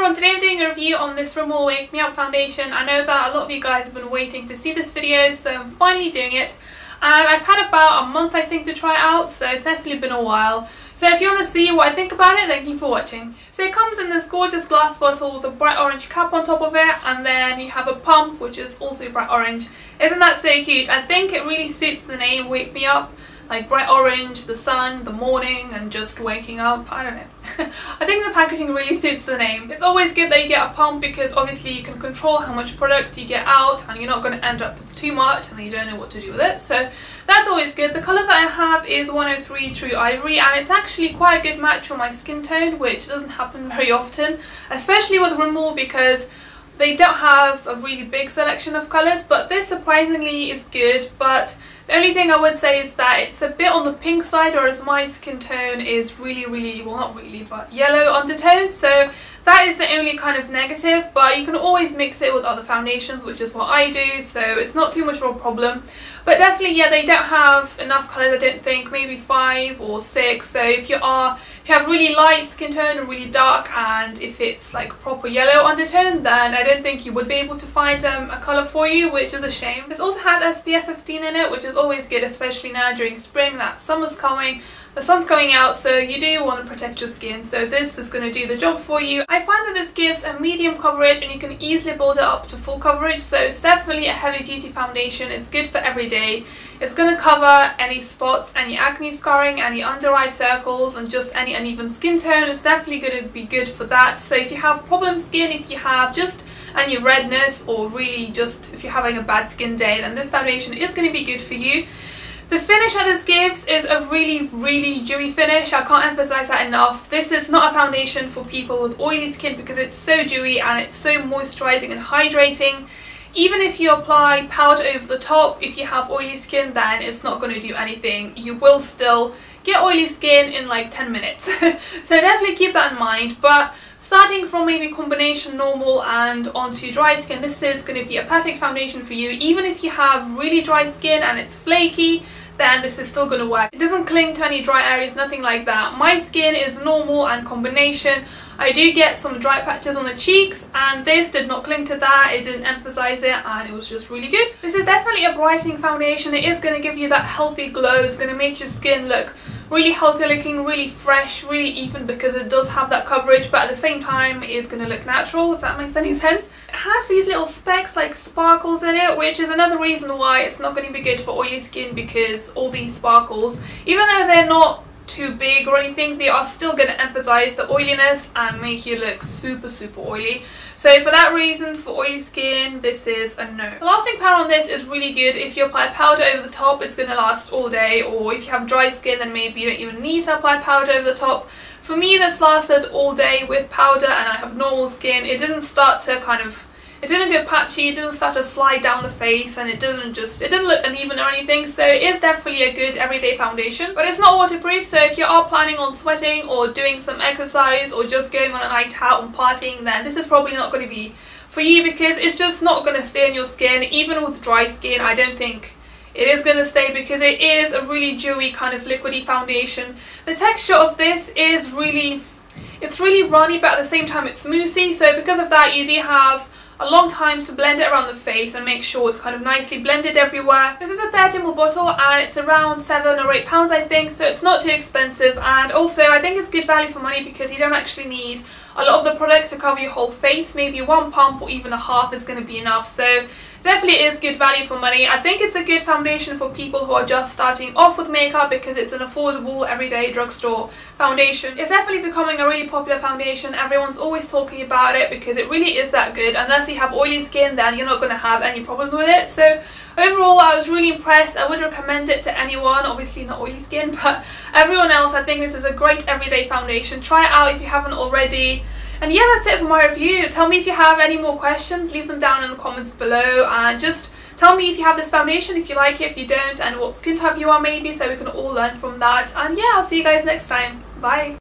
everyone, today I'm doing a review on this Rimmel Wake Me Up foundation. I know that a lot of you guys have been waiting to see this video, so I'm finally doing it. And I've had about a month I think to try it out, so it's definitely been a while. So if you want to see what I think about it, thank you for watching. So it comes in this gorgeous glass bottle with a bright orange cap on top of it, and then you have a pump which is also bright orange. Isn't that so cute? I think it really suits the name Wake Me Up. Like bright orange, the sun, the morning, and just waking up. I don't know. I think the packaging really suits the name. It's always good that you get a pump because obviously you can control how much product you get out and you're not going to end up with too much and then you don't know what to do with it. So that's always good. The colour that I have is 103 True Ivory, and it's actually quite a good match for my skin tone, which doesn't happen very often, especially with Rimmel because they don't have a really big selection of colours, but this surprisingly is good. But the only thing I would say is that it's a bit on the pink side, whereas my skin tone is really, well not really, but yellow undertone, so that is the only kind of negative. But you can always mix it with other foundations, which is what I do, so it's not too much of a problem. But definitely, yeah, they don't have enough colours, I don't think, maybe 5 or 6, so if you have really light skin tone or really dark, and if it's like proper yellow undertone, then I don't think you would be able to find a colour for you, which is a shame. This also has SPF 15 in it, which is always good, especially now during spring, that summer's coming, the sun's going out, so you do want to protect your skin, so this is going to do the job for you. I find that this gives a medium coverage and you can easily build it up to full coverage, so it's definitely a heavy duty foundation. It's good for every day. It's going to cover any spots, any acne scarring, any under eye circles, and just any uneven skin tone. It's definitely going to be good for that. So if you have problem skin, if you have just any redness, or really just if you're having a bad skin day, then this foundation is going to be good for you. The finish that this gives is a really dewy finish. I can't emphasize that enough. This is not a foundation for people with oily skin because it's so dewy and it's so moisturizing and hydrating. Even if you apply powder over the top, if you have oily skin, then it's not going to do anything. You will still get oily skin in like 10 minutes. So definitely keep that in mind. But starting from maybe combination normal and onto dry skin, this is going to be a perfect foundation for you. Even if you have really dry skin and it's flaky, then this is still going to work. It doesn't cling to any dry areas, nothing like that. My skin is normal and combination. I do get some dry patches on the cheeks, and this did not cling to that. It didn't emphasize it, and it was just really good. This is definitely a brightening foundation. It is going to give you that healthy glow. It's going to make your skin look really healthy looking, really fresh, really even, because it does have that coverage, but at the same time it is going to look natural, if that makes any sense. It has these little specks like sparkles in it, which is another reason why it's not going to be good for oily skin, because all these sparkles, even though they're not too big or anything, they are still going to emphasize the oiliness and make you look super oily. So for that reason, for oily skin, this is a no. The lasting power on this is really good. If you apply powder over the top, it's going to last all day, or if you have dry skin, then maybe you don't even need to apply powder over the top. For me, this lasted all day with powder, and I have normal skin. It didn't start to it didn't go patchy, it didn't start to slide down the face, and it didn't look uneven or anything, so it is definitely a good everyday foundation. But it's not waterproof, so if you are planning on sweating or doing some exercise or just going on a night out and partying, then this is probably not going to be for you, because it's just not going to stay on your skin. Even with dry skin, I don't think it is going to stay, because it is a really dewy kind of liquidy foundation. The texture of this is really runny, but at the same time it's moussey, so because of that you do have a long time to blend it around the face and make sure it's kind of nicely blended everywhere. This is a 30ml bottle and it's around £7 or £8 I think, so it's not too expensive, and also I think it's good value for money because you don't actually need a lot of the product to cover your whole face. Maybe one pump or even a half is going to be enough, so definitely is good value for money. I think it's a good foundation for people who are just starting off with makeup because it's an affordable everyday drugstore foundation. It's definitely becoming a really popular foundation. Everyone's always talking about it because it really is that good. Unless you have oily skin, then you're not going to have any problems with it. So overall, I was really impressed. I would recommend it to anyone, obviously not oily skin, but everyone else. I think this is a great everyday foundation. Try it out if you haven't already. And yeah, that's it for my review. Tell me if you have any more questions, leave them down in the comments below, and just tell me if you have this foundation, if you like it, if you don't, and what skin type you are maybe, so we can all learn from that. And yeah, I'll see you guys next time. Bye!